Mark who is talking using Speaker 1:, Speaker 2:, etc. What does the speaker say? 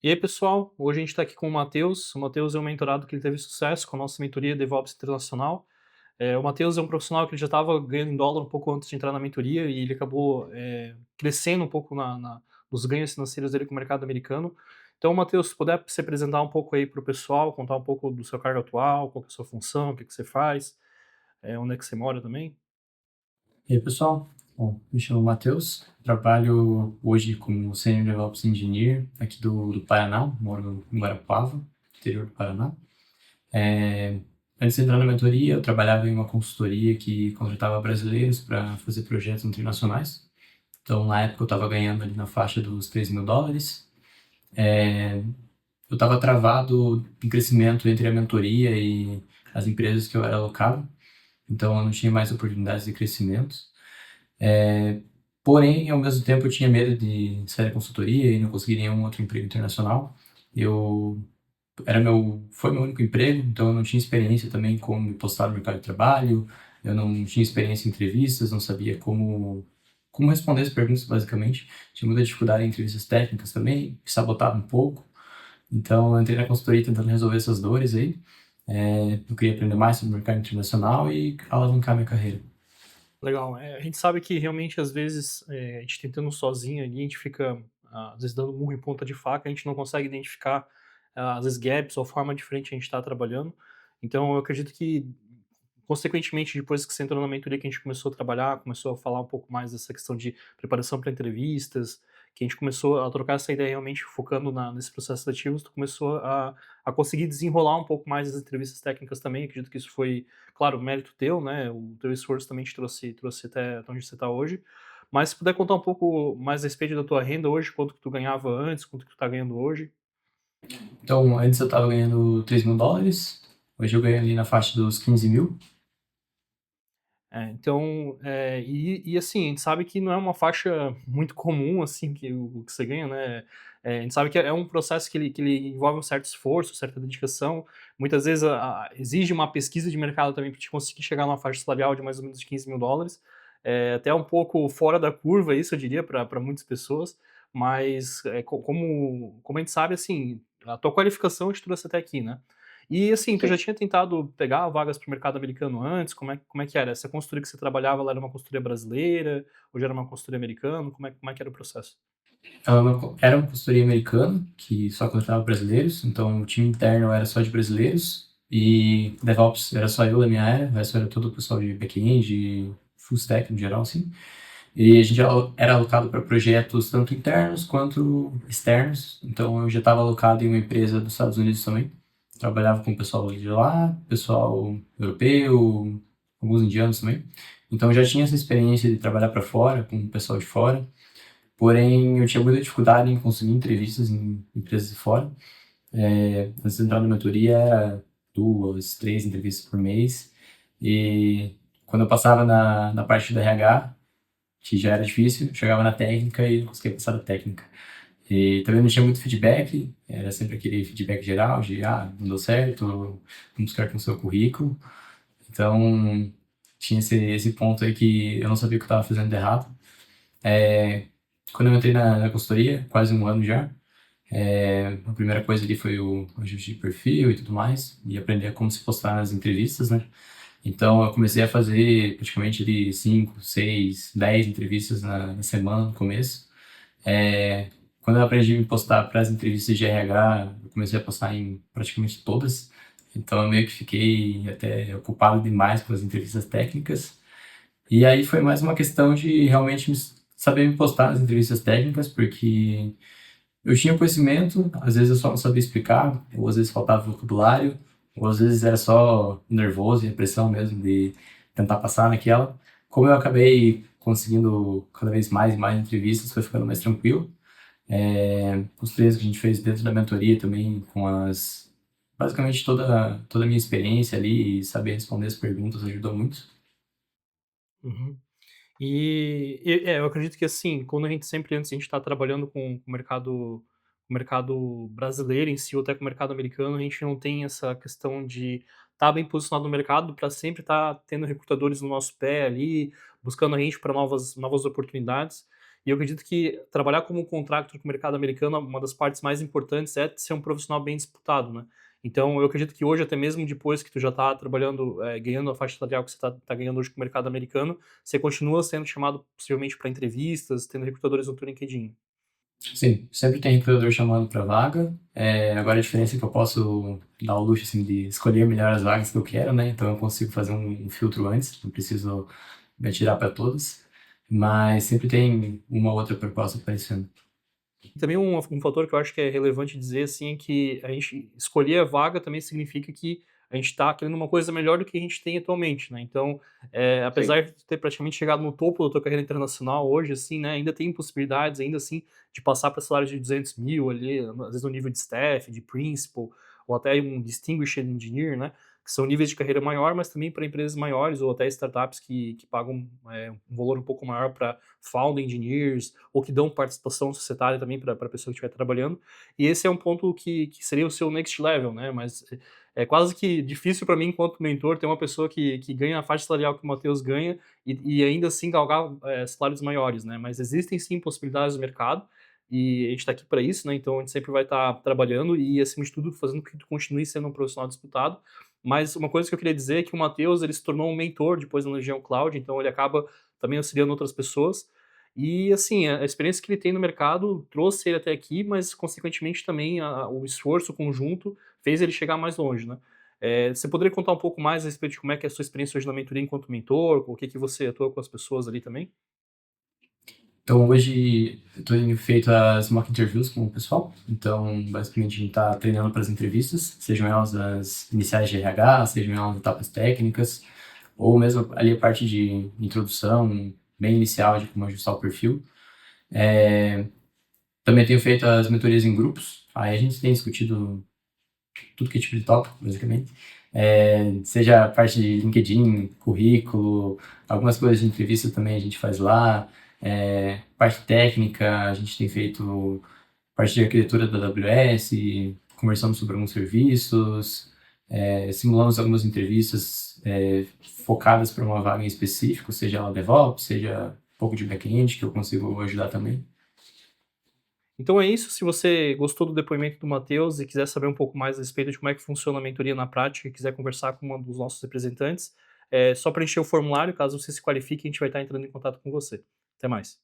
Speaker 1: E aí, pessoal, hoje a gente está aqui com o Matheus. O Matheus é um mentorado que ele teve sucesso com a nossa mentoria DevOps Internacional. O Matheus é um profissional que ele já estava ganhando em dólar um pouco antes de entrar na mentoria e ele acabou crescendo um pouco nos ganhos financeiros dele com o mercado americano. Então, Matheus, se puder se apresentar um pouco aí para o pessoal, contar um pouco do seu cargo atual, qual que é a sua função, o que, que você faz, onde é que você mora também.
Speaker 2: E aí, pessoal? Bom, me chamo Matheus, trabalho hoje como Senior DevOps Engineer aqui do Paraná, moro em Guarapuava, interior do Paraná. É, Antes de entrar na mentoria, eu trabalhava em uma consultoria que contratava brasileiros para fazer projetos internacionais. Então, na época, eu estava ganhando ali na faixa dos US$ 3.000. Eu estava travado em crescimento entre a mentoria e as empresas que eu era alocado, então eu não tinha mais oportunidades de crescimento. Porém, ao mesmo tempo, eu tinha medo de sair da consultoria e não conseguir nenhum outro emprego internacional. Eu foi meu único emprego, então eu não tinha experiência também como me postar no mercado de trabalho. Eu não tinha experiência em entrevistas, não sabia como responder as perguntas, basicamente. Tinha muita dificuldade em entrevistas técnicas também, me sabotava um pouco. Então, eu entrei na consultoria tentando resolver essas dores aí. Eu queria aprender mais sobre o mercado internacional e alavancar minha carreira.
Speaker 1: Legal. A gente sabe que realmente às vezes a gente tentando sozinho ali, a gente fica às vezes dando murro em ponta de faca, a gente não consegue identificar às vezes gaps ou forma diferente a gente está trabalhando. Então eu acredito que consequentemente depois que você entrou na mentoria que a gente começou a trabalhar, começou a falar um pouco mais dessa questão de preparação para entrevistas, que a gente começou a trocar essa ideia realmente focando nesse processo seletivo, tu começou a conseguir desenrolar um pouco mais as entrevistas técnicas também. Acredito que isso foi, claro, mérito teu, né? O teu esforço também te trouxe até onde você está hoje. Mas se puder contar um pouco mais a respeito da tua renda hoje, quanto que tu ganhava antes, quanto que tu tá ganhando hoje.
Speaker 2: Então, antes eu estava ganhando US$ 3.000, hoje eu ganho ali na faixa dos 15.000.
Speaker 1: Então, e assim, a gente sabe que não é uma faixa muito comum, assim, que o que você ganha, né, a gente sabe que é um processo que ele envolve um certo esforço, certa dedicação, muitas vezes exige uma pesquisa de mercado também para te conseguir chegar numa faixa salarial de mais ou menos US$ 15.000, até um pouco fora da curva isso, eu diria, para muitas pessoas, mas, como a gente sabe, assim, a tua qualificação te trouxe até aqui, né. E assim, tu já tinha tentado pegar vagas para o mercado americano antes? Como é que era? Essa consultoria que você trabalhava, ela era uma consultoria brasileira ou já era uma consultoria americana? Como é que era o processo?
Speaker 2: Era uma consultoria americana, que só contratava brasileiros, então o time interno era só de brasileiros, e DevOps era só eu da minha área, o resto era todo o pessoal de back-end, e full stack no geral, assim. E a gente era alocado para projetos tanto internos quanto externos, então eu já estava alocado em uma empresa dos Estados Unidos também. Trabalhava com o pessoal de lá, pessoal europeu, alguns indianos também. Então eu já tinha essa experiência de trabalhar para fora, com o pessoal de fora. Porém, eu tinha muita dificuldade em conseguir entrevistas em empresas de fora. Antes de entrar na mentoria, era 2, 3 entrevistas por mês. E quando eu passava na parte da RH, que já era difícil, eu chegava na técnica e não conseguia passar da técnica. E também não tinha muito feedback, era sempre aquele feedback geral de, não deu certo, vamos buscar com o seu currículo. Então, tinha esse ponto aí que eu não sabia o que eu estava fazendo de errado. Quando eu entrei na consultoria, quase um ano já, a primeira coisa ali foi o ajuste de perfil e tudo mais, e aprender a como se postar nas entrevistas, né? Então eu comecei a fazer praticamente ali 5, 6, 10 entrevistas na semana no começo. Quando eu aprendi a me postar para as entrevistas de RH, eu comecei a postar em praticamente todas. Então eu meio que fiquei até ocupado demais com as entrevistas técnicas. E aí foi mais uma questão de realmente saber me postar nas entrevistas técnicas, porque eu tinha conhecimento, às vezes eu só não sabia explicar, ou às vezes faltava vocabulário, ou às vezes era só nervoso e a pressão mesmo de tentar passar naquela. Como eu acabei conseguindo cada vez mais e mais entrevistas, foi ficando mais tranquilo. Os treinos que a gente fez dentro da mentoria também, basicamente toda a minha experiência ali e saber responder as perguntas ajudou muito.
Speaker 1: Uhum. Eu acredito que assim, quando a gente sempre antes a gente está trabalhando com o mercado brasileiro em si, ou até com o mercado americano, a gente não tem essa questão de estar bem posicionado no mercado para sempre estar tendo recrutadores no nosso pé ali, buscando a gente para novas oportunidades. E eu acredito que trabalhar como contractor com o mercado americano, uma das partes mais importantes é ser um profissional bem disputado, né. Então eu acredito que hoje, até mesmo depois que tu já está trabalhando, ganhando a faixa salarial que você está ganhando hoje com o mercado americano, você continua sendo chamado possivelmente para entrevistas, tendo recrutadores no teu LinkedIn.
Speaker 2: Sim, sempre tem recrutador chamando para vaga. Agora a diferença é que eu posso dar o luxo assim, de escolher melhor as vagas que eu quero, né? Então eu consigo fazer um filtro antes, não preciso me atirar para todas. Mas sempre tem uma outra proposta aparecendo.
Speaker 1: E também um fator que eu acho que é relevante dizer, assim, é que a gente escolher a vaga também significa que a gente está querendo uma coisa melhor do que a gente tem atualmente, né. Então,
Speaker 2: Sim.
Speaker 1: apesar de ter praticamente chegado no topo da tua carreira internacional hoje, assim, né, ainda tem possibilidades ainda assim de passar para salários de 200.000 ali, às vezes no nível de staff, de principal, ou até um distinguished engineer, né, que são níveis de carreira maior, mas também para empresas maiores ou até startups que pagam, um valor um pouco maior para founding engineers, ou que dão participação societária também para a pessoa que estiver trabalhando. E esse é um ponto que seria o seu next level, né, mas é quase que difícil para mim, enquanto mentor, ter uma pessoa que ganha a faixa salarial que o Matheus ganha e ainda assim galgar, salários maiores, né, mas existem sim possibilidades no mercado, e a gente está aqui para isso, né, então a gente sempre vai estar trabalhando e, acima de tudo, fazendo com que tu continue sendo um profissional disputado. Mas uma coisa que eu queria dizer é que o Matheus, ele se tornou um mentor depois da Legião Cloud, então ele acaba também auxiliando outras pessoas. E assim, a experiência que ele tem no mercado trouxe ele até aqui, mas consequentemente também o esforço conjunto fez ele chegar mais longe, né. Você poderia contar um pouco mais a respeito de como é que é a sua experiência hoje na mentoria enquanto mentor, o que que você atua com as pessoas ali também?
Speaker 2: Então hoje eu tenho feito as mock interviews com o pessoal. Então, basicamente, a gente está treinando para as entrevistas, sejam elas as iniciais de RH, sejam elas etapas técnicas, ou mesmo ali a parte de introdução, bem inicial de como ajustar o perfil. Também tenho feito as mentorias em grupos, aí a gente tem discutido tudo que é tipo de tópico, basicamente. Seja a parte de LinkedIn, currículo, algumas coisas de entrevista também a gente faz lá. Parte técnica, a gente tem feito parte de arquitetura da AWS, conversamos sobre alguns serviços, simulamos algumas entrevistas focadas para uma vaga em específico, seja ela DevOps, seja um pouco de back-end, que eu consigo ajudar também.
Speaker 1: Então é isso, se você gostou do depoimento do Matheus e quiser saber um pouco mais a respeito de como é que funciona a mentoria na prática e quiser conversar com um dos nossos representantes, é só preencher o formulário, caso você se qualifique, a gente vai estar entrando em contato com você. Até mais.